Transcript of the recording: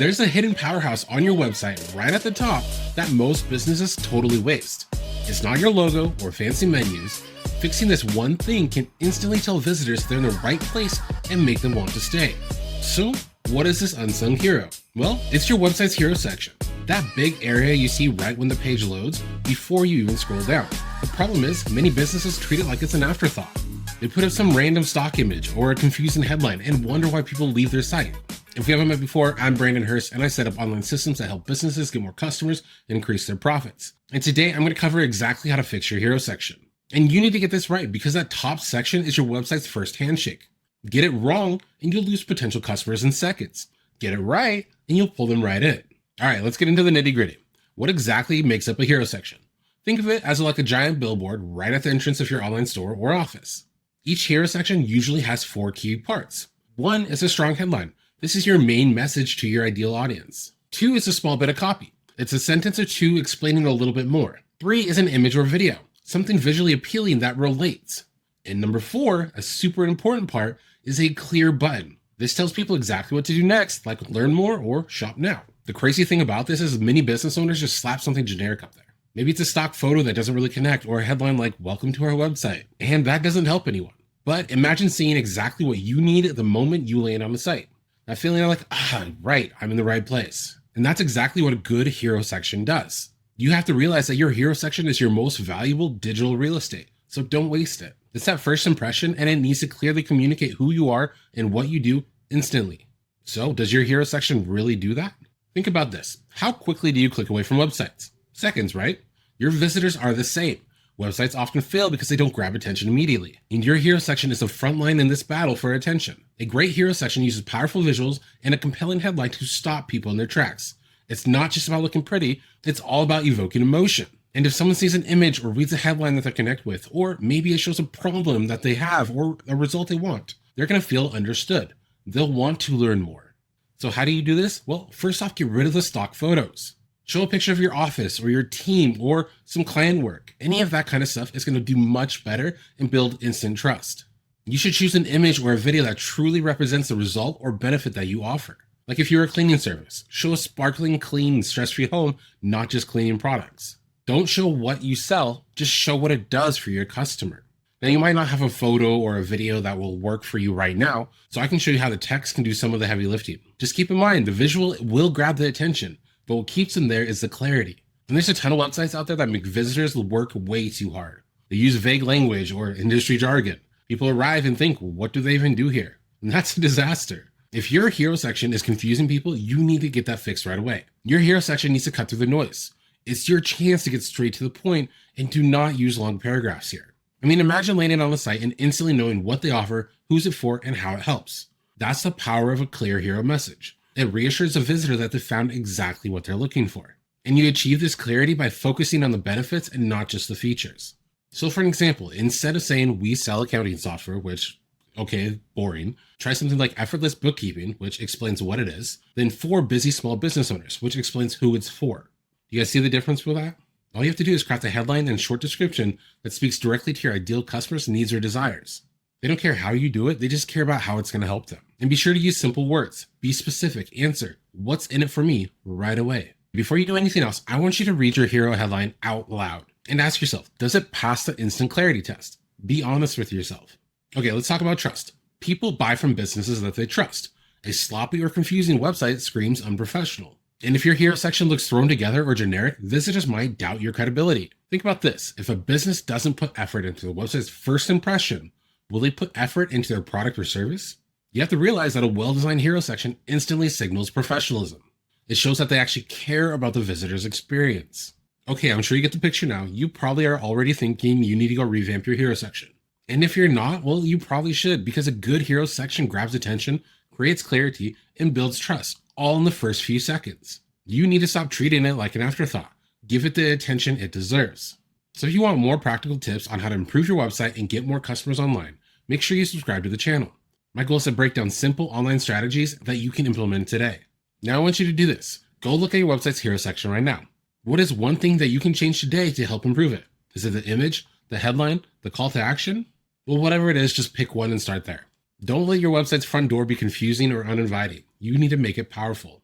There's a hidden powerhouse on your website right at the top that most businesses totally waste. It's not your logo or fancy menus. Fixing this one thing can instantly tell visitors they're in the right place and make them want to stay. So, what is this unsung hero? Well, it's your website's hero section. That big area you see right when the page loads before you even scroll down. The problem is, many businesses treat it like it's an afterthought. They put up some random stock image or a confusing headline and wonder why people leave their site. If we haven't met before, I'm Brandon Hurst and I set up online systems that help businesses get more customers and increase their profits. And today I'm going to cover exactly how to fix your hero section. And you need to get this right because that top section is your website's first handshake. Get it wrong and you'll lose potential customers in seconds. Get it right and you'll pull them right in. All right, let's get into the nitty gritty. What exactly makes up a hero section? Think of it as like a giant billboard right at the entrance of your online store or office. Each hero section usually has 4 key parts. 1 is a strong headline. This is your main message to your ideal audience. 2 is a small bit of copy. It's a sentence or 2 explaining a little bit more. 3 is an image or video, something visually appealing that relates. And number 4, a super important part, is a clear button. This tells people exactly what to do next, like learn more or shop now. The crazy thing about this is many business owners just slap something generic up there. Maybe it's a stock photo that doesn't really connect or a headline like welcome to our website, and that doesn't help anyone. But imagine seeing exactly what you need the moment you land on the site. That feeling of like, right, I'm in the right place. And that's exactly what a good hero section does. You have to realize that your hero section is your most valuable digital real estate, so don't waste it. It's that first impression and it needs to clearly communicate who you are and what you do instantly. So does your hero section really do that? Think about this. How quickly do you click away from websites? Seconds, right? Your visitors are the same. Websites often fail because they don't grab attention immediately. And your hero section is the front line in this battle for attention. A great hero section uses powerful visuals and a compelling headline to stop people in their tracks. It's not just about looking pretty, it's all about evoking emotion. And if someone sees an image or reads a headline that they connect with, or maybe it shows a problem that they have or a result they want, they're going to feel understood. They'll want to learn more. So how do you do this? Well, first off, get rid of the stock photos. Show a picture of your office or your team or some client work. Any of that kind of stuff is going to do much better and build instant trust. You should choose an image or a video that truly represents the result or benefit that you offer. Like if you're a cleaning service, show a sparkling, clean, stress-free home, not just cleaning products. Don't show what you sell, just show what it does for your customer. Now you might not have a photo or a video that will work for you right now, so I can show you how the text can do some of the heavy lifting. Just keep in mind, the visual will grab the attention, but what keeps them there is the clarity. And there's a ton of websites out there that make visitors work way too hard. They use vague language or industry jargon. People arrive and think, well, what do they even do here? And that's a disaster. If your hero section is confusing people, you need to get that fixed right away. Your hero section needs to cut through the noise. It's your chance to get straight to the point and do not use long paragraphs here. I mean, imagine landing on the site and instantly knowing what they offer, who's it for, and how it helps. That's the power of a clear hero message. It reassures the visitor that they found exactly what they're looking for. And you achieve this clarity by focusing on the benefits and not just the features. So for an example, instead of saying we sell accounting software, which, okay, boring, try something like effortless bookkeeping, which explains what it is, then for busy small business owners, which explains who it's for. You guys see the difference with that? All you have to do is craft a headline and short description that speaks directly to your ideal customers' needs or desires. They don't care how you do it, they just care about how it's going to help them. And be sure to use simple words. Be specific. Answer, what's in it for me right away. Before you do anything else, I want you to read your hero headline out loud and ask yourself, does it pass the instant clarity test? Be honest with yourself. Okay, let's talk about trust. People buy from businesses that they trust. A sloppy or confusing website screams unprofessional. And if your hero section looks thrown together or generic, visitors might doubt your credibility. Think about this. If a business doesn't put effort into the website's first impression, will they put effort into their product or service? You have to realize that a well-designed hero section instantly signals professionalism. It shows that they actually care about the visitor's experience. Okay, I'm sure you get the picture now. You probably are already thinking you need to go revamp your hero section. And if you're not, well, you probably should, because a good hero section grabs attention, creates clarity, and builds trust, all in the first few seconds. You need to stop treating it like an afterthought. Give it the attention it deserves. So if you want more practical tips on how to improve your website and get more customers online, make sure you subscribe to the channel. My goal is to break down simple online strategies that you can implement today. Now I want you to do this. Go look at your website's hero section right now. What is one thing that you can change today to help improve it? Is it the image, the headline, the call to action? Well, whatever it is, just pick one and start there. Don't let your website's front door be confusing or uninviting. You need to make it powerful.